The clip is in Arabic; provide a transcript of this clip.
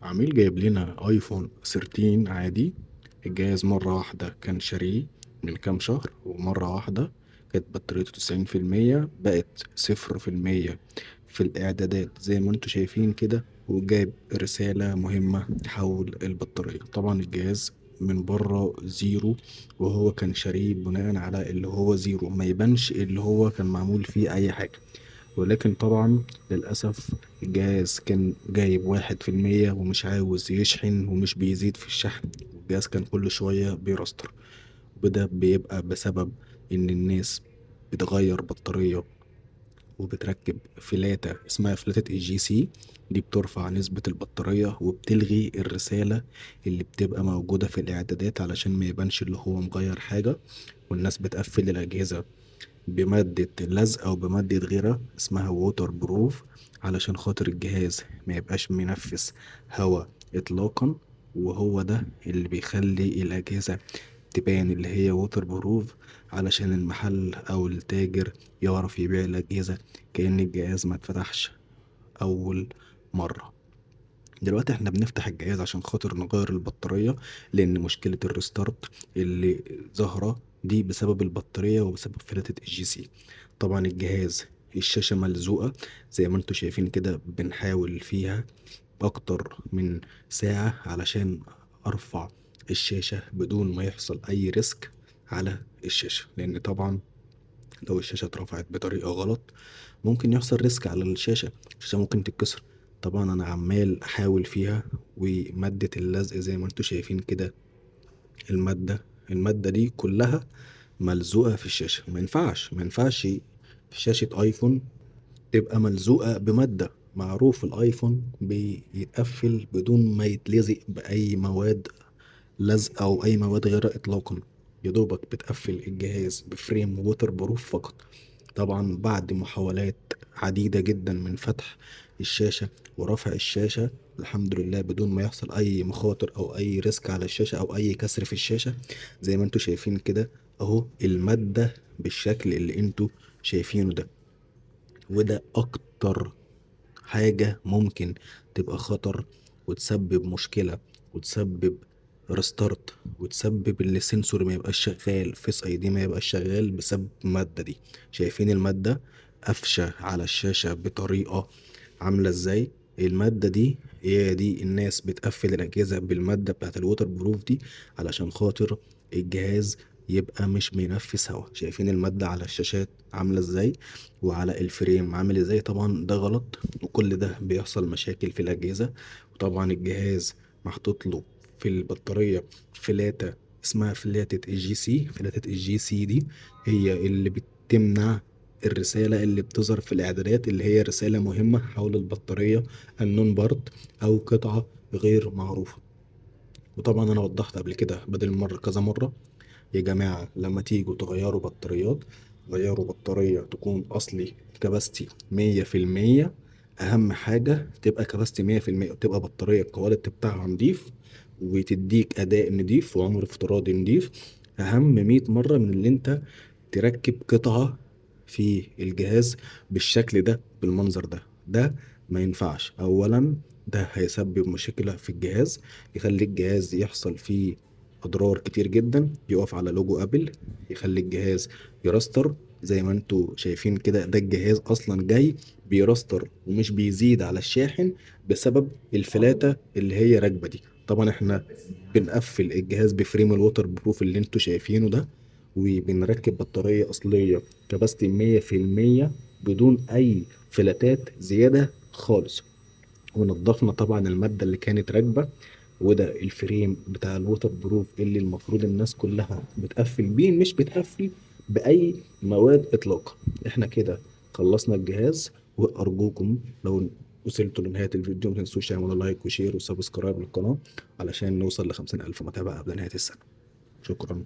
عميل جايب لنا ايفون 13 عادي. الجهاز مرة واحدة كان شاريه من كام شهر، ومرة واحدة كانت بطاريته 90%، بقت 0% في الإعدادات زي ما انتوا شايفين كده، وجايب رسالة مهمة حول البطارية. طبعا الجهاز من بره زيرو، وهو كان شاريه بناء على اللي هو زيرو، ما يبانش اللي هو كان معمول فيه أي حاجة. ولكن طبعا للأسف الجهاز كان جايب 1% ومش عاوز يشحن ومش بيزيد في الشحن، والجهاز كان كل شوية بيرستر. وده بيبقى بسبب إن الناس بتغير بطارية وبتركب فلاتة اسمها فلاتة الجي سي. دي بترفع نسبة البطارية وبتلغي الرسالة اللي بتبقى موجودة في الإعدادات علشان ما يبانش اللي هو مغير حاجة. والناس بتقفل الأجهزة بمادة لزق أو بمادة غيرها اسمها ووتر بروف، علشان خاطر الجهاز ما يبقاش منفس هواء إطلاقا. وهو ده اللي بيخلي الأجهزة تبان اللي هي ووتر بروف، علشان المحل أو التاجر يعرف يبيع الأجهزة كأن الجهاز ما اتفتحش أول مرة. دلوقتي احنا بنفتح الجهاز عشان خاطر نغير البطارية، لأن مشكلة الريستارت اللي ظاهرة دي بسبب البطارية وبسبب فلاتة الجي سي. طبعا الجهاز الشاشة ملزوقة زي ما انتوا شايفين كده، بنحاول فيها أكتر من ساعة علشان أرفع الشاشة بدون ما يحصل أي ريسك على الشاشة، لأن طبعا لو الشاشة اترفعت بطريقة غلط ممكن يحصل ريسك على الشاشة ممكن تتكسر. طبعا أنا عمال أحاول فيها، ومادة اللزق زي ما انتوا شايفين كده، المادة دي كلها ملزوقة في الشاشة. ما ينفعش شاشة ايفون تبقى ملزوقة بمادة. معروف الايفون بيتقفل بدون ما يتلزق بأي مواد لزق أو أي مواد غيرها إطلاقا. يدوبك بتقفل الجهاز بفريم ووتر بروف فقط. طبعا بعد محاولات عديدة جدا من فتح الشاشة ورفع الشاشة، الحمد لله بدون ما يحصل أي مخاطر أو أي ريسك على الشاشة أو أي كسر في الشاشة. زي ما انتوا شايفين كده أهو المادة بالشكل اللي انتوا شايفينه ده. وده أكتر حاجة ممكن تبقى خطر وتسبب مشكلة وتسبب ريستارت وتسبب ان السنسور ما يبقاش شغال، فيس اي دي ما يبقاش شغال بسبب المادة دي. شايفين المادة قافشة على الشاشة بطريقة عاملة ازاي؟ المادة دي هي دي الناس بتقفل الأجهزة بالمادة بتاعت الووتر بروف دي علشان خاطر الجهاز يبقى مش بينفس هوا. شايفين المادة على الشاشات عاملة ازاي وعلى الفريم عامل ازاي؟ طبعا ده غلط، وكل ده بيحصل مشاكل في الأجهزة. وطبعا الجهاز محطوط له في البطارية فلاتة اسمها فلاتة الجي سي. فلاتة الجي سي دي هي اللي بتمنع الرسالة اللي بتظهر في الإعدادات، اللي هي رسالة مهمة حول البطارية النون بارت أو قطعة غير معروفة. وطبعا أنا وضحت قبل كده بدل مرة كذا مرة، يا جماعة لما تيجوا تغيروا بطاريات غيروا بطارية تكون أصلي كباستي 100%. أهم حاجة تبقى كباستي 100%، وتبقى بطارية الكواليتي بتاعها نضيف وتديك أداء نضيف وعمر افتراضي نضيف. أهم 100 مرة من اللي أنت تركب قطعة في الجهاز بالشكل ده بالمنظر ده ما ينفعش. أولا ده هيسبب مشكلة في الجهاز، يخلي الجهاز يحصل فيه أضرار كتير جدا، يقف على لوجو أبل، يخلي الجهاز يرستر زي ما انتوا شايفين كده. ده الجهاز أصلا جاي بيرستر ومش بيزيد على الشاحن بسبب الفلاتة اللي هي راكبة دي. طبعا احنا بنقفل الجهاز بفريم الووتر بروف اللي انتوا شايفينه ده، وبنركب بطارية أصلية كباستي 100% بدون أي فلاتات زيادة خالص. ونضفنا طبعا المادة اللي كانت راكبة، وده الفريم بتاع الووتر بروف اللي المفروض الناس كلها بتقفل بيه، مش بتقفل بأي مواد إطلاقا. احنا كده خلصنا الجهاز. وأرجوكم لو وصلتوا لنهاية الفيديو متنسوش تعملوا لايك وشير وسبسكرايب للقناة علشان نوصل ل50,000 متابعة قبل نهاية السنة. شكرا.